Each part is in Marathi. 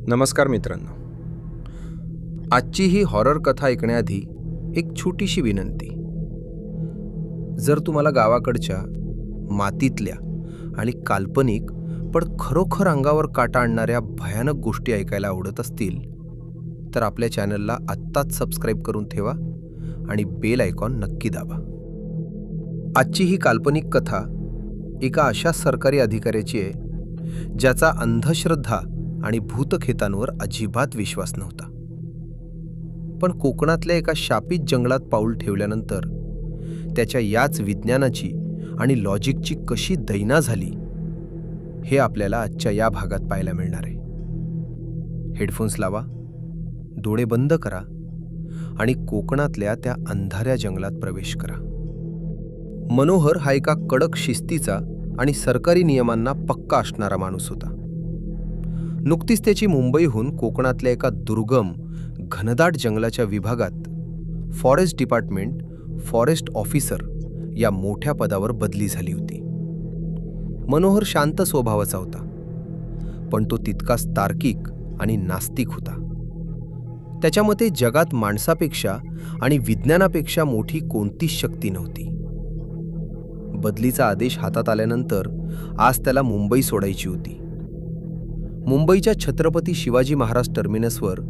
नमस्कार मित्रांनो, आजची ही हॉरर कथा ऐकण्याआधी एक छोटीशी विनंती. जर तुम्हाला गावाकडच्या मातीतल्या आणि काल्पनिक पण खरोखर अंगावर काटा आणणाऱ्या भयानक गोष्टी ऐकायला आवडत असतील तर आपल्या चॅनलला आत्ताच सबस्क्राईब करून ठेवा आणि बेल आयकॉन नक्की दाबा. आजची ही काल्पनिक कथा एका अशा सरकारी अधिकाऱ्याची आहे ज्याचा अंधश्रद्धा आणि भूतखेतांवर अजिबात विश्वास नव्हता. पण कोकणातल्या एका शापित जंगलात पाऊल ठेवल्यानंतर त्याच्या याच विज्ञानाची आणि लॉजिकची कशी दैना झाली हे आपल्याला आजच्या या भागात पाहायला मिळणार आहे. हेडफोन्स लावा, डोळे बंद करा आणि कोकणातल्या त्या अंधाऱ्या जंगलात प्रवेश करा. मनोहर हा एका कडक शिस्तीचा आणि सरकारी नियमांना पक्का असणारा माणूस होता. नुकतीच त्याची मुंबईहून कोकणातल्या एका दुर्गम घनदाट जंगलाच्या विभागात फॉरेस्ट डिपार्टमेंट फॉरेस्ट ऑफिसर या मोठ्या पदावर बदली झाली होती. मनोहर शांत स्वभावाचा होता, पण तो तितकाच तार्किक आणि नास्तिक होता. त्याच्या मते जगात माणसापेक्षा आणि विज्ञानापेक्षा मोठी कोणतीच शक्ती नव्हती. बदलीचा आदेश हातात आल्यानंतर आज त्याला मुंबई सोडायची होती. मुंबईच्या छत्रपती शिवाजी महाराज टर्मिनसवर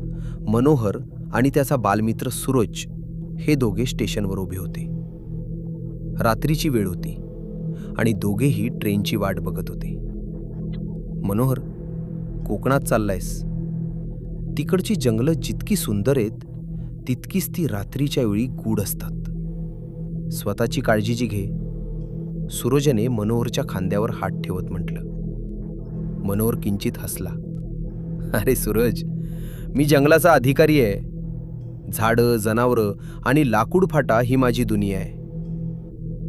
मनोहर आणि त्याचा बालमित्र सूरज हे दोघे स्टेशनवर उभे होते. रात्रीची वेळ होती आणि दोघेही ट्रेनची वाट बघत होते. मनोहर, कोकणात चाललायस? तिकडची जंगलं जितकी सुंदर आहेत तितकीच ती रात्रीच्या वेळी गूढ असतात. स्वतःची काळजी घे, सूरजने मनोहरच्या खांद्यावर हात ठेवत म्हटलं. मनोहर किंचित हसला. अरे सूरज, मी जंगलाचा अधिकारी आहे. झाडं, जनावरं आणि लाकूड फाटा ही माझी दुनिया आहे.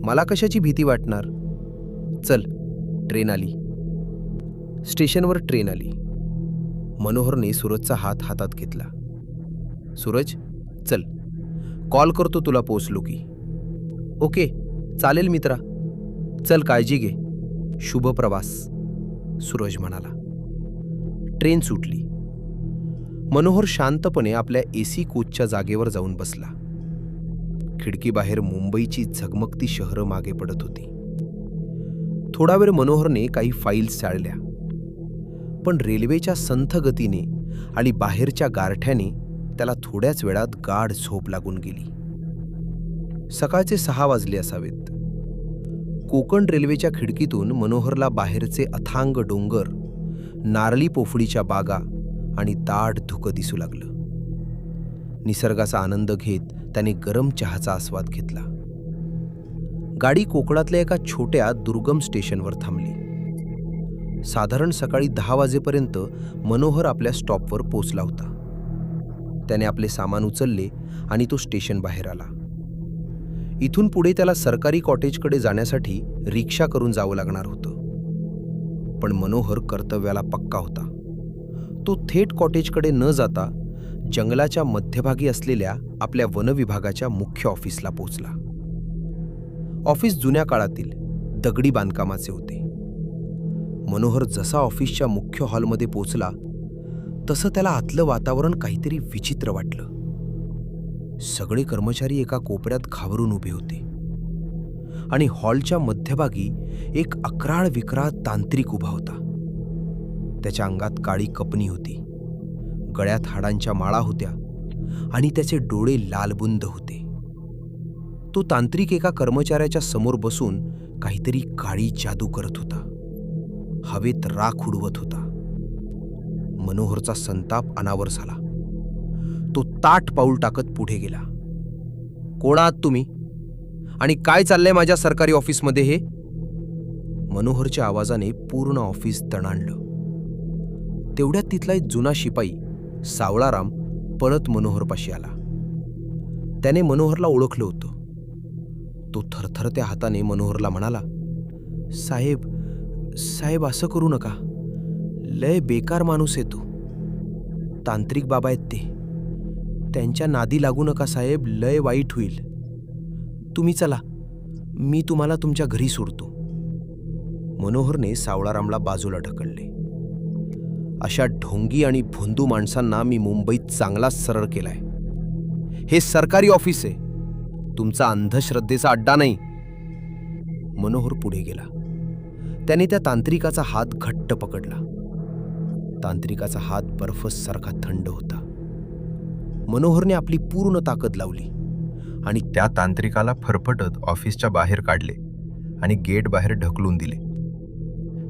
मला कशाची भीती वाटणार? चल, ट्रेन आली. स्टेशनवर ट्रेन आली. मनोहरने सूरजचा हात हातात घेतला. सूरज, चल, कॉल करतो तुला पोचलो की. ओके, चालेल मित्रा. चल, काळजी घे. शुभ प्रवास, सूरज म्हणाला. ट्रेन सुटली. मनोहर शांतपणे आपल्या एसी कोचच्या जागेवर जाऊन बसला. खिडकीबाहेर मुंबईची झगमगती शहरं मागे पडत होती. थोडा वेळ मनोहरने काही फाईल्स चाळल्या, पण रेल्वेच्या संथ गतीने आणि बाहेरच्या गारठ्याने त्याला थोड्याच वेळात गाढ झोप लागून गेली. सकाळचे 6 वाजले असावेत. कोकण रेल्वेच्या खिडकीतून मनोहरला बाहेरचे अथांग डोंगर, नारळी पोफळीच्या बागा आणि दाट धुकं दिसू लागलं. निसर्गाचा आनंद घेत त्याने गरम चहाचा आस्वाद घेतला. गाडी कोकणातल्या एका छोट्या दुर्गम स्टेशनवर थांबली. साधारण सकाळी 10 वाजेपर्यंत मनोहर आपल्या स्टॉपवर पोचला होता. त्याने आपले सामान उचलले आणि तो स्टेशन बाहेर आला. इथून पुढे त्याला सरकारी कॉटेजकडे जाण्यासाठी रिक्षा करून जावं लागणार होतं. पण मनोहर कर्तव्याला पक्का होता. तो थेट कॉटेजकडे न जाता जंगलाच्या मध्यभागी असलेल्या आपल्या वनविभागाच्या मुख्य ऑफिसला पोचला. ऑफिस जुन्या काळातील दगडी बांधकामाचे होते. मनोहर जसा ऑफिसच्या मुख्य हॉलमध्ये पोचला तसं त्याला आतलं वातावरण काहीतरी विचित्र वाटलं. सगळे कर्मचारी एका कोपऱ्यात घाबरून उभे होते आणि हॉलच्या मध्यभागी एक अक्राळ विक्राळ तांत्रिक उभा होता. त्याच्या अंगात काळी कपनी होती, गळ्यात हाडांच्या माळा होत्या आणि त्याचे डोळे लालबुंद होते. तो तांत्रिक एका कर्मचाऱ्याच्या समोर बसून काहीतरी काळी जादू करत होता. हवेत राख उडवत होता. मनोहरचा संताप अनावर झाला. तो ताठ पाऊल टाकत पुढे गेला. कोण आहात तुम्ही आणि काय चाललंय माझ्या सरकारी ऑफिसमध्ये हे? मनोहरच्या आवाजाने पूर्ण ऑफिस तणाणलं. तेवढ्यात तिथला एक जुना शिपाई सावळाराम परत मनोहरपाशी आला. त्याने मनोहरला ओळखलं होतं. तो थरथरत्या हाताने मनोहरला म्हणाला, साहेब साहेब असं करू नका. लय बेकार माणूस आहे तो. तांत्रिक बाबा आहेत ते. त्यांच्या नादी लागू नका साहेब, लय वाईट होईल. तुम्ही चला, मी तुम्हाला तुमच्या घरी सोडतो. मनोहरने सावळारामला बाजूला ढकलले. अशा ढोंगी आणि भोंदू माणसांना मी मुंबईत चांगलाच सरळ केलाय. हे सरकारी ऑफिस आहे, तुमचा अंधश्रद्धेचा अड्डा नाही. मनोहर पुढे गेला. त्याने त्या तांत्रिकाचा हात घट्ट पकडला. तांत्रिकाचा हात बर्फसारखा थंड होता. मनोहरने आपली पूर्ण ताकद लावली आणि त्या तांत्रिकाला फरफटत ऑफिसच्या बाहेर काढले आणि गेट बाहेर ढकलून दिले.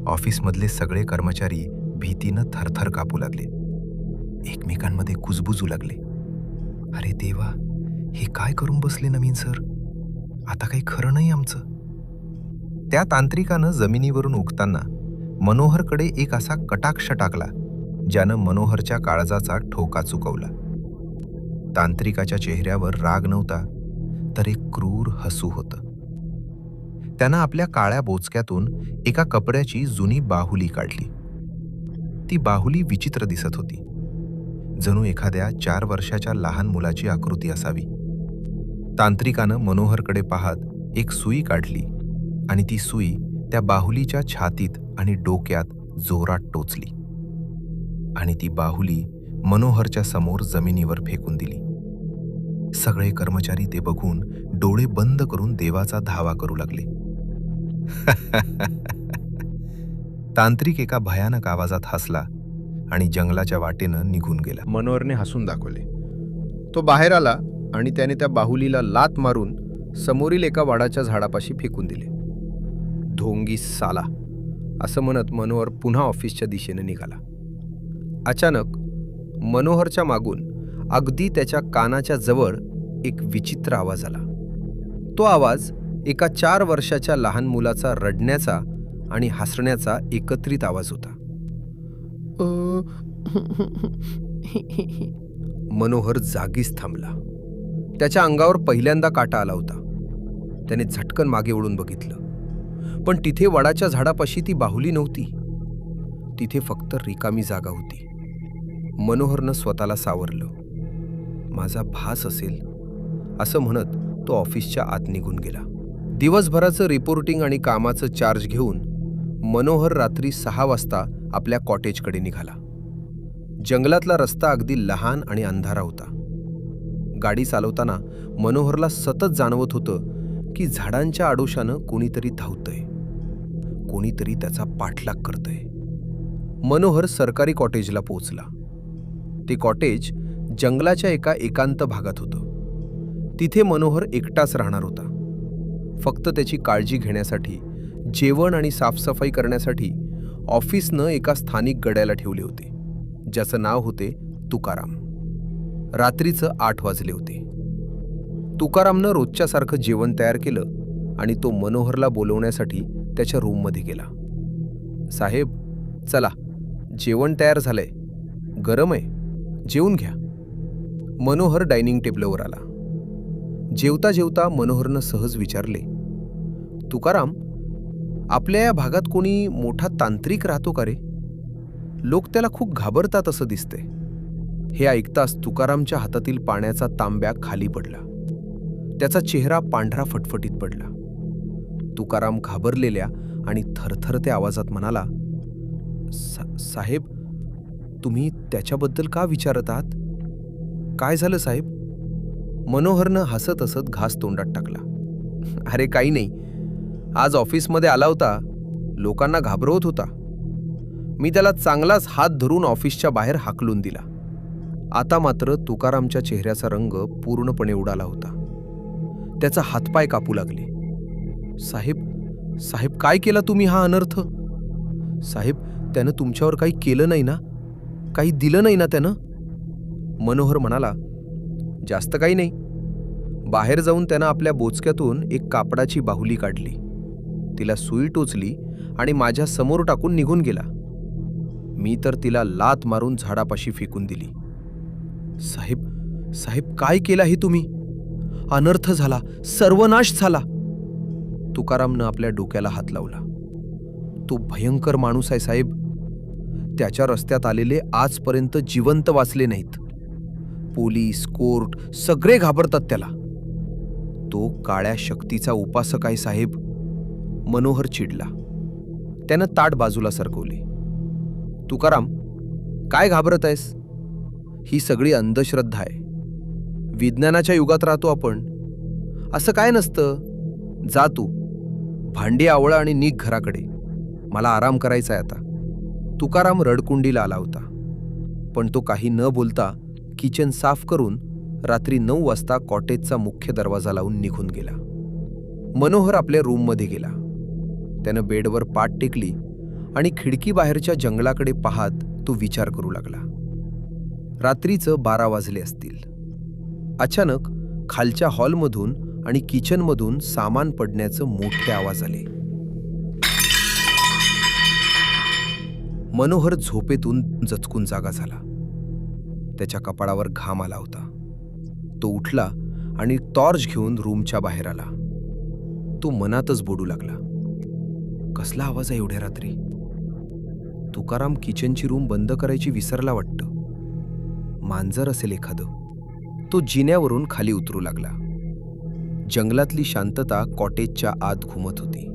ऑफिसमधले सगळे कर्मचारी भीतीनं थरथर कापू लागले. एकमेकांमध्ये कुजबुजू लागले. अरे देवा, हे काय करून बसले नवीन सर? आता काही खरं नाही आमचं. त्या तांत्रिकानं जमिनीवरून उगताना मनोहरकडे एक असा कटाक्ष टाकला ज्यानं मनोहरच्या काळजाचा ठोका चुकवला. तांत्रिकाच्या चेहऱ्यावर राग नव्हता, तर एक क्रूर हसू होतं. त्यानं आपल्या काळ्या बोचक्यातून एका कपड्याची जुनी बाहुली काढली. ती बाहुली विचित्र दिसत होती, जणू एखाद्या 4 वर्षाच्या लहान मुलाची आकृती असावी. तांत्रिकानं मनोहरकडे पाहत एक सुई काढली आणि ती सुई त्या बाहुलीच्या छातीत आणि डोक्यात जोरात टोचली आणि ती बाहुली मनोहरच्या समोर जमिनीवर फेकून दिली. सगळे कर्मचारी ते बघून डोळे बंद करून देवाचा धावा करू लागले. तांत्रिक एका भयानक आवाजात हसला आणि जंगलाच्या वाटेनं निघून गेला. मनोहरने हसून दाखवले. तो बाहेर आला आणि त्याने त्या बाहुलीला लात मारून समोरील एका वडाच्या झाडापाशी फेकून दिले. ढोंगी साला, असं म्हणत मनोहर पुन्हा ऑफिसच्या दिशेने निघाला. अचानक मनोहरच्या मागून अगदी त्याच्या कानाच्या जवळ एक विचित्र आवाज आला. तो आवाज एका 4 वर्षाच्या लहान मुलाचा रडण्याचा आणि हसण्याचा एकत्रित आवाज होता. मनोहर जागीच थांबला. त्याच्या अंगावर पहिल्यांदा काटा आला होता. त्याने झटकन मागे वळून बघितलं, पण तिथे वडाच्या झाडापाशी ती बाहुली नव्हती. तिथे फक्त रिकामी जागा होती. मनोहरनं स्वतःला सावरलं. माझा भास असेल असं म्हणत तो ऑफिसच्या आत निघून गेला. दिवसभराचं रिपोर्टिंग आणि कामाचं चार्ज घेऊन मनोहर रात्री 6 वाजता आपल्या कॉटेजकडे निघाला. जंगलातला रस्ता अगदी लहान आणि अंधारा होता. गाडी चालवताना मनोहरला सतत जाणवत होतं की झाडांच्या आडोशानं कोणीतरी धावतंय, कोणीतरी त्याचा पाठलाग करतंय. मनोहर सरकारी कॉटेजला पोहोचला. ते कॉटेज जंगलाच्या एका एकांत भागात होतं. तिथे मनोहर एकटाच राहणार होता. फक्त त्याची काळजी घेण्यासाठी, जेवण आणि साफसफाई करण्यासाठी ऑफिसनं एका स्थानिक गड्याला ठेवले होते, ज्याचं नाव होते तुकाराम. रात्रीचं 8 वाजले होते. तुकारामनं रोजच्यासारखं जेवण तयार केलं आणि तो मनोहरला बोलवण्यासाठी त्याच्या रूममध्ये गेला. साहेब, चला, जेवण तयार झालंय, गरम आहे, जेवून घ्या. मनोहर डायनिंग टेबलवर आला. जेवता जेवता मनोहरनं सहज विचारले, तुकाराम, आपल्या या भागात कोणी मोठा तांत्रिक राहतो का रे? लोक त्याला खूप घाबरतात असं दिसतंय. हे ऐकताच तुकारामच्या हातातील पाण्याचा तांब्या खाली पडला. त्याचा चेहरा पांढरा फटफटीत पडला. तुकाराम घाबरलेल्या आणि थरथरत्या आवाजात म्हणाला, साहेब, तुम्ही त्याच्याबद्दल का विचारत आहात? काय झालं साहेब? मनोहरनं हसत हसत घास तोंडात टाकला. अरे काही नाही, आज ऑफिसमध्ये आला होता, लोकांना घाबरवत होता. मी त्याला चांगलाच हात धरून ऑफिसच्या बाहेर हाकलून दिला. आता मात्र तुकारामच्या चेहऱ्याचा रंग पूर्णपणे उडाला होता. त्याचा हातपाय कापू लागले. साहेब, काय केला तुम्ही हा अनर्थ? साहेब, त्यानं तुमच्यावर काही केलं नाही ना? काही दिलं नाही ना त्यानं? मनोहर म्हणाला, जास्त काही नाही. बाहेर जाऊन त्यानं आपल्या बोचक्यातून एक कापडाची बाहुली काढली, तिला सुई टोचली आणि माझ्या समोर टाकून निघून गेला. मी तर तिला लात मारून झाडापाशी फेकून दिली. साहेब, काय केलं हे तुम्ही? अनर्थ झाला, सर्वनाश झाला. तुकारामनं आपल्या डोक्याला हात लावला. तो भयंकर माणूस आहे साहेब. त्याच्या रस्त्यात आलेले आजपर्यंत जिवंत वाचले नाहीत. पोलीस, कोर्ट सगळे घाबरतात त्याला. तो काळ्या शक्तीचा उपासक आहे साहेब. मनोहर चिडला. त्यानं ताट बाजूला सरकवले. तुकाराम, काय घाबरत आहेस? ही सगळी अंधश्रद्धा आहे. विज्ञानाच्या युगात राहतो आपण. असं काय नसतं. जा तू, भांडी आवळा आणि निघ घराकडे. मला आराम करायचा आहे आता. तुकाराम रडकुंडीला आला होता, पण तो काही न बोलता किचन साफ करून रात्री 9 वाजता कॉटेजचा मुख्य दरवाजा लावून निघून गेला. मनोहर आपल्या रूममध्ये गेला. त्यानं बेडवर पाठ टेकली आणि खिडकी बाहेरच्या जंगलाकडे पाहत तो विचार करू लागला. रात्रीचं 12 वाजले असतील. अचानक खालच्या हॉलमधून आणि किचनमधून सामान पडण्याचे मोठे आवाज आले. मनोहर झोपेतून जचकून जागा झाला. त्याच्या कपाळावर घाम आला होता. तो उठला आणि टॉर्च घेऊन रूमच्या बाहेर आला. तो मनातच बोलू लागला, कसला आवाज आहे एवढ्या रात्री? तुकाराम किचनची रूम बंद करायची विसरला वाटतं. मांजर असेल एखादं. तो जिन्यावरून खाली उतरू लागला. जंगलातली शांतता कॉटेजच्या आत घुमत होती.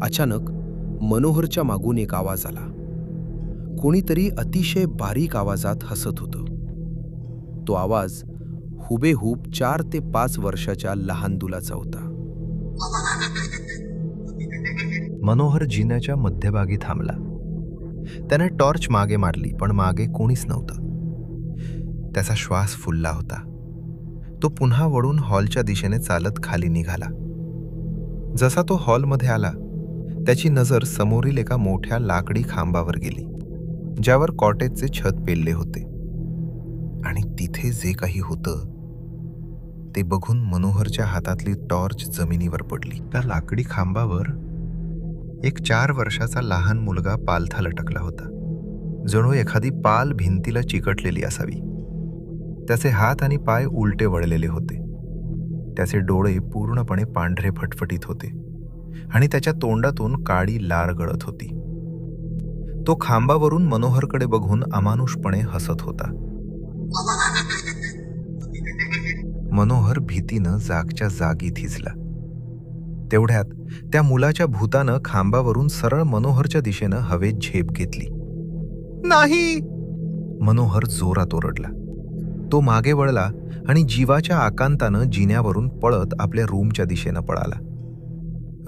अचानक मनोहरच्या मागून एक आवाज आला. कोणीतरी अतिशय बारीक आवाजात हसत होतं. तो आवाज हुबेहूब 4 ते 5 वर्षाच्या लहान दुलाचा होता. मनोहर जिन्याच्या मध्यभागी थांबला. त्याने टॉर्च मागे मारली, पण मागे कोणीच नव्हतं. त्याचा श्वास फुलला होता. तो पुन्हा वळून हॉलच्या दिशेने चालत खाली निघाला. जसा तो हॉलमध्ये आला, त्याची नजर समोरील एका मोठ्या लाकडी खांबावर गेली, ज्यावर कॉटेजचे छत पेलले होते. आणि तिथे जे काही होतं ते बघून मनोहरच्या हातातली टॉर्च जमिनीवर पडली. त्या लाकडी खांबावर एक 4 वर्षाचा लहान मुलगा पालथा लटकला होता. जणू एखादी पाल भिंतीला चिकटलेली असावी. त्याचे हात आणि पाय उलटे वळलेले होते. त्याचे डोळे पूर्णपणे पांढरे फटफटीत होते आणि त्याच्या तोंडातून काळी लार गळत होती. तो खांबावरून मनोहरकडे बघून अमानुषपणे हसत होता. मनोहर भीतीनं जागच्या जागी थिजला. तेवढ्यात त्या मुलाच्या भूतानं खांबावरून सरळ मनोहरच्या दिशेनं हवेत झेप घेतली. नाही! मनोहर जोरात ओरडला. तो मागे वळला आणि जीवाच्या आकांतानं जिन्यावरून पळत आपल्या रूमच्या दिशेनं पळाला.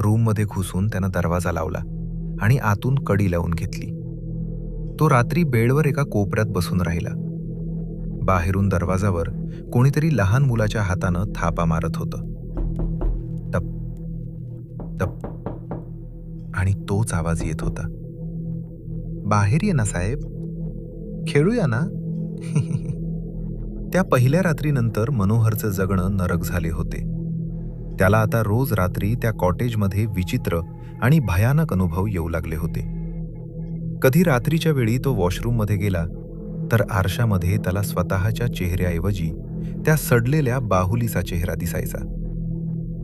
रूममध्ये घुसून त्यानं दरवाजा लावला आणि आतून कडी लावून घेतली. तो रात्री बेडवर एका कोपऱ्यात बसून राहिला. बाहेरून दरवाजावर कोणीतरी लहान मुलाच्या हातानं थापा मारत होतं. टप टप आणि तोच आवाज येत होता. बाहेर ये ना साहेब, खेळूया ना. त्या पहिल्या रात्रीनंतर मनोहरचं जगणं नरक झाले होते. त्याला आता रोज रात्री त्या कॉटेजमध्ये विचित्र आणि भयानक अनुभव येऊ लागले होते. कधी रात्रीच्या वेळी तो वॉशरूममध्ये गेला तर आरशामध्ये त्याला स्वतःच्या चेहऱ्याऐवजी त्या सडलेल्या बाहुलीचा चेहरा दिसायचा.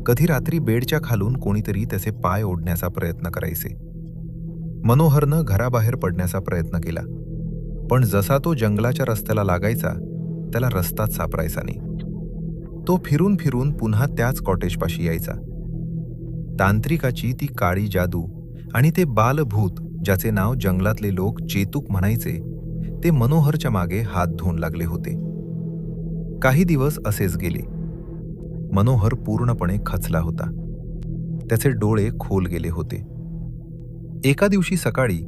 कधी रात्री बेडच्या खालून कोणीतरी त्याचे पाय ओढण्याचा प्रयत्न करायचे. मनोहरनं घराबाहेर पडण्याचा प्रयत्न केला, पण जसा तो जंगलाच्या रस्त्याला लागायचा त्याला रस्ताच सापडायचा नाही. तो फिरून फिरून पुन्हा त्याच कॉटेजपाशी यायचा. तांत्रिकाची ती काळी जादू आणि ते बालभूत ज्याचे नाव जंगलातले लोक चेतूक म्हणायचे, ते मनोहरच्या मागे हात धुवून लागले होते. काही दिवस असेच गेले. मनोहर पूर्णपणे खचला होता. त्याचे डोळे खोल गेले होते. एका दिवशी सकाळी,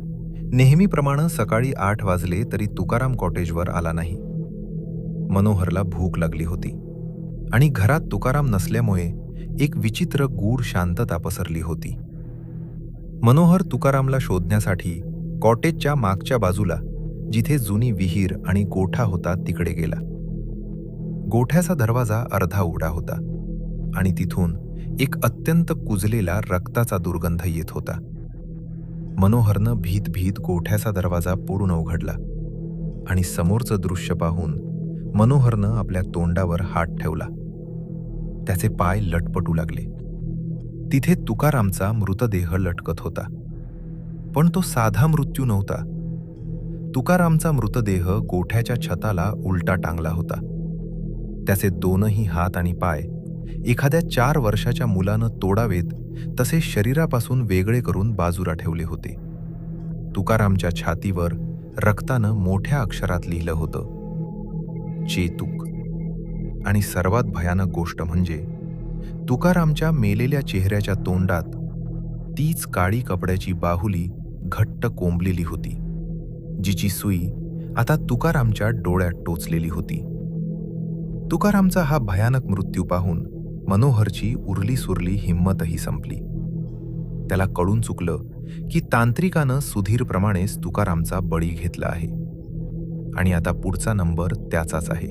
नेहमीप्रमाणे सकाळी 8 वाजले तरी तुकाराम कॉटेजवर आला नाही. मनोहरला भूक लागली होती आणि घरात तुकाराम नसल्यामुळे एक विचित्र गूढ शांतता पसरली होती. मनोहर तुकारामला शोधण्यासाठी कॉटेजच्या मागच्या बाजूला, जिथे जुनी विहीर आणि गोठा होता, तिकडे गेला. गोठ्याचा दरवाजा अर्धा उघडा होता आणि तिथून एक अत्यंत कुजलेला रक्ताचा दुर्गंध येत होता. मनोहरनं भीत भीत गोठ्याचा दरवाजा पूर्ण उघडला आणि समोरचं दृश्य पाहून मनोहरनं आपल्या तोंडावर हात ठेवला. त्याचे पाय लटपटू लागले. तिथे तुकारामचा मृतदेह लटकत होता, पण तो साधा मृत्यू नव्हता. तुकारामचा मृतदेह गोठ्याच्या छताला उलटा टांगला होता. त्याचे दोनही हात आणि पाय एखाद्या 4 वर्षाच्या मुलानं तोडावेत तसे शरीरापासून वेगळे करून बाजूला ठेवले होते. तुकारामच्या छातीवर रक्तानं मोठ्या अक्षरात लिहिलं होतं, चेतूक. आणि सर्वात भयानक गोष्ट म्हणजे तुकारामच्या मेलेल्या चेहऱ्याच्या तोंडात तीच काळी कपड्याची बाहुली घट्ट कोंबलेली होती, जिची सुई आता तुकारामच्या डोळ्यात टोचलेली होती. तुकारामचा हा भयानक मृत्यू पाहून मनोहरची उरली सुरली हिंमतही संपली. त्याला कळून चुकलं की तांत्रिकानं सुधीरप्रमाणेच तुकारामचा बळी घेतला आहे आणि आता पुढचा नंबर त्याचाच आहे.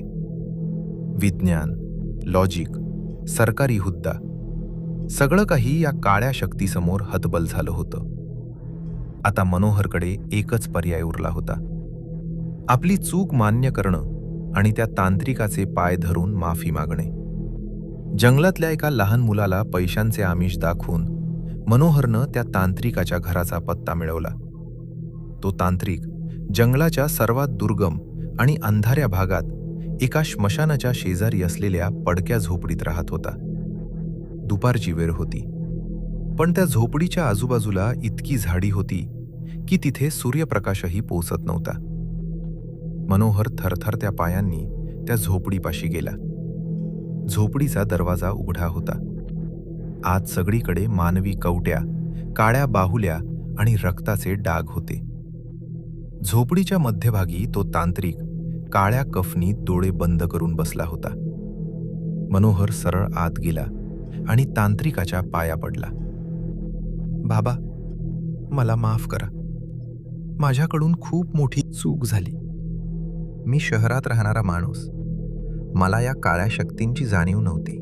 विज्ञान, लॉजिक, सरकारी हुद्दा, सगळं काही या काळ्या शक्तीसमोर हतबल झालं होतं. आता मनोहरकडे एकच पर्याय उरला होता, आपली चूक मान्य करणं आणि त्या तांत्रिकाचे पाय धरून माफी मागणे. जंगलातल्या एका लहान मुलाला पैशांचे आमिष दाखवून मनोहरनं त्या तांत्रिकाच्या घराचा पत्ता मिळवला. तो तांत्रिक जंगलाच्या सर्वात दुर्गम आणि अंधाऱ्या भागात एका श्मशानाच्या शेजारी असलेल्या पडक्या झोपडीत राहत होता. दुपारची वेळ होती, पण त्या झोपडीच्या आजूबाजूला इतकी झाडी होती की तिथे सूर्यप्रकाशही पोचत नव्हता. मनोहर थरथरत्या पायांनी त्या झोपडीपाशी गेला. झोपडीचा दरवाजा उघडा होता. आत सगळीकडे मानवी कवट्या, काळ्या बाहुल्या आणि रक्ताचे डाग होते. झोपडीच्या मध्यभागी तो तांत्रिक काळ्या कफनीत डोळे बंद करून बसला होता. मनोहर सरळ आत गेला आणि तांत्रिकाच्या पाया पडला. बाबा, मला माफ करा. माझ्याकडून खूप मोठी चूक झाली. मी शहरात राहणारा माणूस. मला या काळ्या शक्तींची जाणीव नव्हती.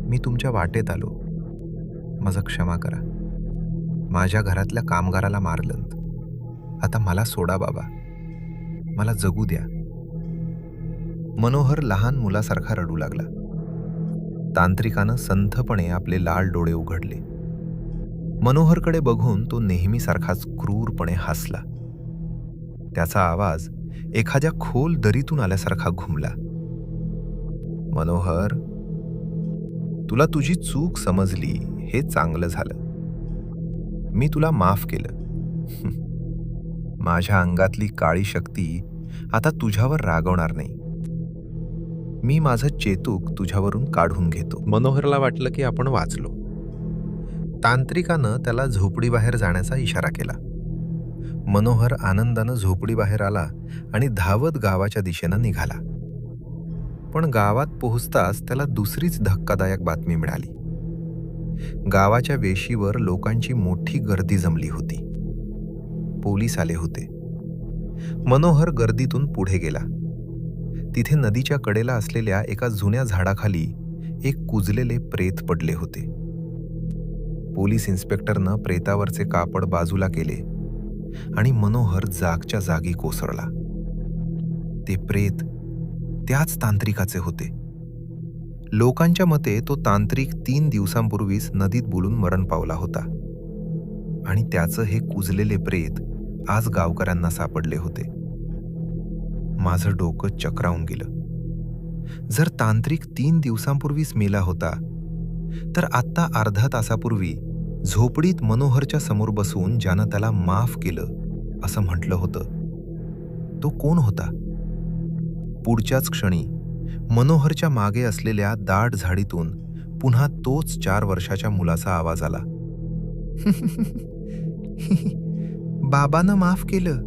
मी तुमच्या वाटेत आलो. माझं क्षमा करा. माझ्या घरातल्या कामगाराला मारलं. आता मला सोडा बाबा. मला जगू द्या. मनोहर लहान मुलासारखा रडू लागला. तांत्रिकानं संथपणे आपले लाल डोळे उघडले. मनोहरकडे बघून तो नेहमीसारखाच क्रूरपणे हसला. त्याचा आवाज एखाद्या खोल दरीतून आल्यासारखा घुमला. मनोहर, तुला तुझी चूक समजली हे चांगलं झालं. मी तुला माफ केलं. माझ्या अंगातली काळी शक्ती आता तुझ्यावर रागवणार नाही. मी माझं चेतूक तुझ्यावरून काढून घेतो. मनोहरला वाटलं की आपण वाचलो. तांत्रिकानं त्याला झोपडीबाहेर जाण्याचा इशारा केला. मनोहर आनंदानं झोपडीबाहेर आला आणि धावत गावाच्या दिशेनं निघाला. पण गावात पोहोचताच त्याला दुसरीच धक्कादायक बातमी मिळाली. गावाच्या वेशीवर लोकांची मोठी गर्दी जमली होती. पोलीस आले होते. मनोहर गर्दीतून पुढे गेला. तिथे नदीच्या कडेला असलेल्या एका जुन्या झाडाखाली एक कुजलेले प्रेत पडले होते. पोलीस इन्स्पेक्टरनं प्रेतावरचे कापड बाजूला केले आणि मनोहर जागच्या जागी कोसळला. ते प्रेत त्याच तांत्रिकाचे होते. लोकांच्या मते तो तांत्रिक 3 दिवसांपूर्वीच नदीत बुडून मरण पावला होता आणि त्याचं हे कुजलेले प्रेत आज गावकऱ्यांना सापडले होते. माझं डोकं चक्रावून गेलं. जर तांत्रिक 3 दिवसांपूर्वीच मेला होता, तर आत्ता अर्धा तासापूर्वी झोपडीत मनोहरच्या समोर बसून ज्यानं त्याला माफ केलं असं म्हटलं होतं, तो कोण होता? पुढच्याच क्षणी मनोहरच्या मागे असलेल्या दाट झाडीतून पुन्हा तोच 4 वर्षाच्या मुलाचा आवाज आला. बाबानं माफ केलं,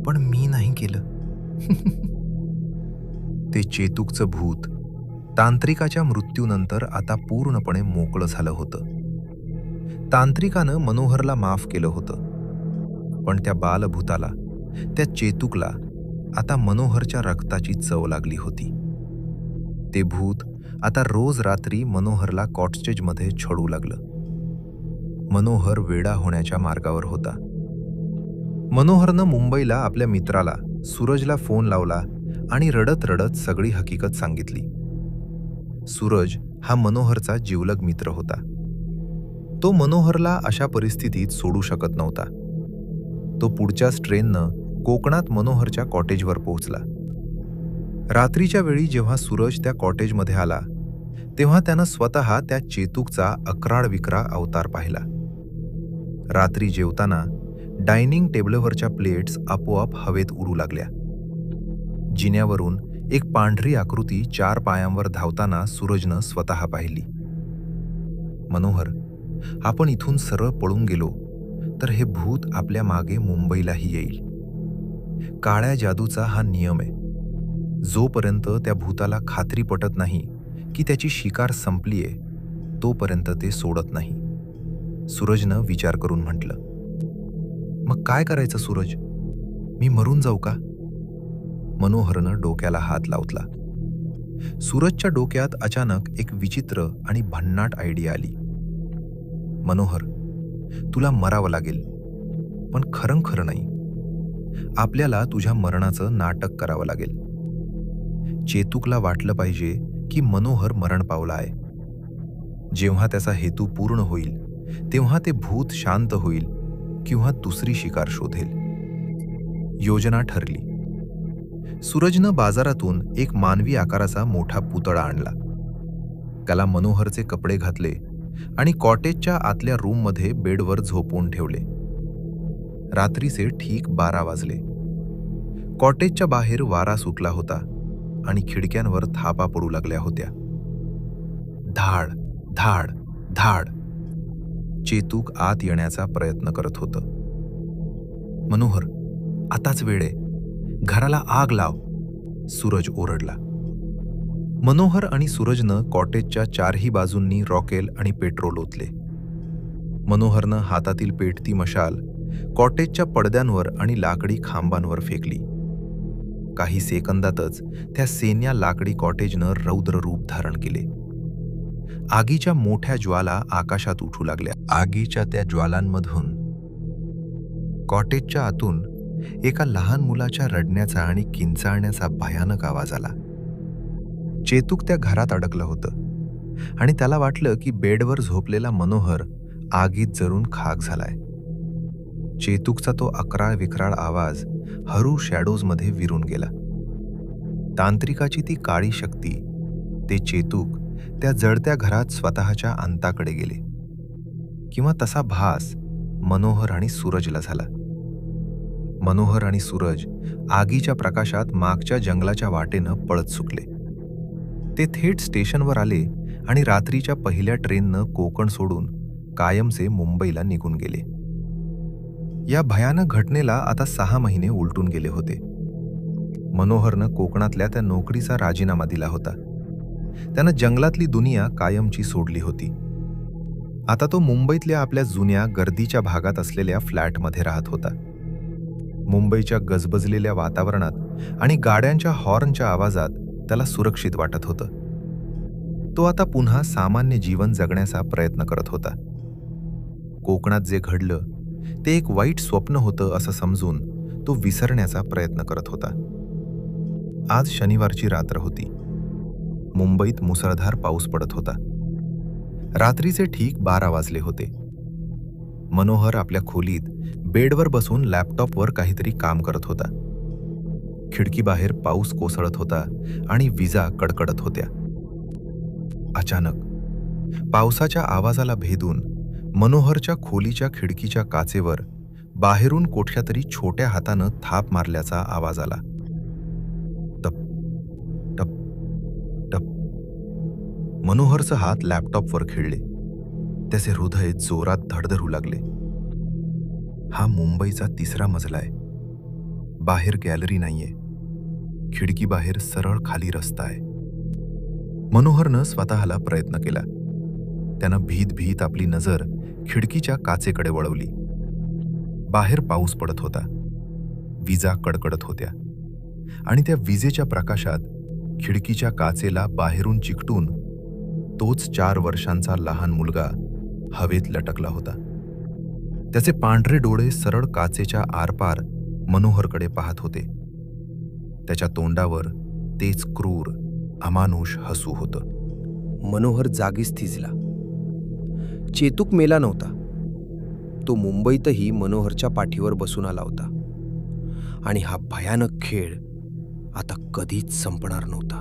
पण मी नाही केलं. ते चेतूकचं भूत तांत्रिकाच्या मृत्यूनंतर आता पूर्णपणे मोकळं झालं होतं. तांत्रिकानं मनोहरला माफ केलं होतं, पण त्या बालभूताला, त्या चेतूकला आता मनोहरच्या रक्ताची चव लागली होती. ते भूत आता रोज रात्री मनोहरला कॉटेजमध्ये छळू लागलं. मनोहर वेडा होण्याच्या मार्गावर होता. मनोहरनं मुंबईला आपल्या मित्राला सूरजला फोन लावला आणि रडत रडत सगळी हकीकत सांगितली. सूरज हा मनोहरचा जिवलग मित्र होता. तो मनोहरला अशा परिस्थितीत सोडू शकत नव्हता. तो पुढच्याच ट्रेननं कोकणात मनोहरच्या कॉटेजवर पोहोचला. रात्रीच्या वेळी जेव्हा सूरज त्या कॉटेजमध्ये आला, तेव्हा त्यानं स्वतः त्या चेतूकचा अक्राळ विक्राळ अवतार पाहिला. रात्री जेवताना डायनिंग टेबलवरच्या प्लेट्स आपोआप हवेत उडू लागल्या. जिन्यावरून एक पांढरी आकृती 4 पायांवर धावताना सूरजनं स्वतः पाहिली. मनोहर, आपण इथून सरळ पळून गेलो तर हे भूत आपल्या मागे मुंबईलाही येईल. काळ्या जादूचा हा नियम आहे. जोपर्यंत त्या भूताला खात्री पटत नाही की त्याची शिकार संपलीये, तोपर्यंत ते सोडत नाही. सूरजनं विचार करून म्हटलं. मग काय करायचं सूरज? मी मरून जाऊ का? मनोहरनं डोक्याला हात लावला. सूरजच्या डोक्यात अचानक एक विचित्र आणि भन्नाट आयडिया आली. मनोहर, तुला मरावं लागेल, पण खरं नाही. आपल्याला तुझ्या मरणाचं नाटक करावं लागेल. चेतुकला वाटलं पाहिजे की मनोहर मरण पावला आहे. जेव्हा त्याचा हेतू पूर्ण होईल तेव्हा ते भूत शांत होईल किंवा दुसरी शिकार शोधेल. योजना ठरली. सूरजनं बाजारातून एक मानवी आकाराचा मोठा पुतळा आणला. त्याला मनोहरचे कपडे घातले आणि कॉटेजच्या आतल्या रूममध्ये बेडवर झोपवून ठेवले. रात्रीचे ठीक 12 वाजले. कॉटेजच्या बाहेर वारा सुटला होता आणि खिडक्यांवर थापा पडू लागल्या होत्या. धाड धाड धाड. चेतूक आत येण्याचा प्रयत्न करत होतं. मनोहर, आताच वेळ आहे. घराला आग लाव, सूरज ओरडला. मनोहर आणि सूरजनं कॉटेजच्या 4ही बाजूंनी रॉकेल आणि पेट्रोल ओतले. मनोहरनं हातातील पेटती मशाल कॉटेजच्या पडद्यांवर आणि लाकडी खांबांवर फेकली. काही सेकंदातच त्या सेन्या लाकडी कॉटेजनं रौद्र रूप धारण केले. आगीच्या मोठ्या ज्वाला आकाशात उठू लागल्या. आगीच्या त्या ज्वालांमधून कॉटेजच्या आतून एका लहान मुलाच्या रडण्याचा आणि किंचाळण्याचा भयानक आवाज आला. चेतूक त्या घरात अडकलं होतं आणि त्याला वाटलं की बेडवर झोपलेला मनोहर आगीत जळून खाक झालाय. चेतूकचा तो अकराळ विक्राळ आवाज हरू शॅडोजमध्ये विरून गेला. तांत्रिकाची ती काळी शक्ती, ते चेतूक त्या जळत्या घरात स्वतःच्या अंताकडे गेले. किंवा तसा भास मनोहर आणि सूरजला झाला. मनोहर आणि सूरज आगीच्या प्रकाशात मागच्या जंगलाच्या वाटेनं पळत सुटले. ते थेट स्टेशनवर आले आणि रात्रीच्या पहिल्या ट्रेननं कोकण सोडून कायमचे मुंबईला निघून गेले. या भयानक घटनेला आता 6 महिने उलटून गेले होते. मनोहरनं कोकणातल्या त्या नोकरीचा राजीनामा दिला होता. त्यानं जंगलातली दुनिया कायमची सोडली होती. आता तो मुंबईतल्या आपल्या जुन्या गर्दीच्या भागात असलेल्या फ्लॅटमध्ये राहत होता. मुंबईच्या गजबजलेल्या वातावरणात आणि गाड्यांच्या हॉर्नच्या आवाजात त्याला सुरक्षित वाटत होतं. तो आता पुन्हा सामान्य जीवन जगण्याचा प्रयत्न करत होता. कोकणात जे घडलं ते एक वाईट स्वप्न होतं असं समजून तो विसरण्याचा प्रयत्न करत होता. आज शनिवारची रात्र होती. मुंबईत मुसळधार पाऊस पडत होता. रात्रीचे ठीक 12 वाजले होते. मनोहर आपल्या खोलीत बेडवर बसून लॅपटॉपवर काहीतरी काम करत होता. खिडकीबाहेर पाऊस कोसळत होता आणि विजा कडकडत होत्या. अचानक पावसाच्या आवाजाला भेदून मनोहरच्या खोलीच्या खिडकीच्या काचेवर बाहेरून कोठल्या तरी छोट्या हातानं थाप मारल्याचा आवाज आला. टप टप टप. मनोहरचे हात लॅपटॉपवर खिळले. त्याचे हृदय जोरात धडधडू लागले. हा मुंबईचा 3रा मजला आहे. बाहेर गॅलरी नाहीये. खिडकीबाहेर सरळ खाली रस्ता आहे. मनोहरनं स्वतःला प्रयत्न केला. त्यानं भीत भीत आपली नजर खिडकीच्या काचेकडे वळवली. बाहेर पाऊस पडत होता. विजा कडकडत होत्या आणि त्या विजेच्या प्रकाशात खिडकीच्या काचेला बाहेरून चिकटून तोच 4 वर्षांचा लहान मुलगा हवेत लटकला होता. त्याचे पांढरे डोळे सरळ काचेच्या आरपार मनोहरकडे पाहत होते. त्याच्या तोंडावर तेच क्रूर अमानुष हसू होतं. मनोहर जागीच थिजला. चेतूक मेला नव्हता. तो मुंबईतही मनोहरच्या पाठीवर बसून आला होता आणि हा भयानक खेळ आता कधीच संपणार नव्हता.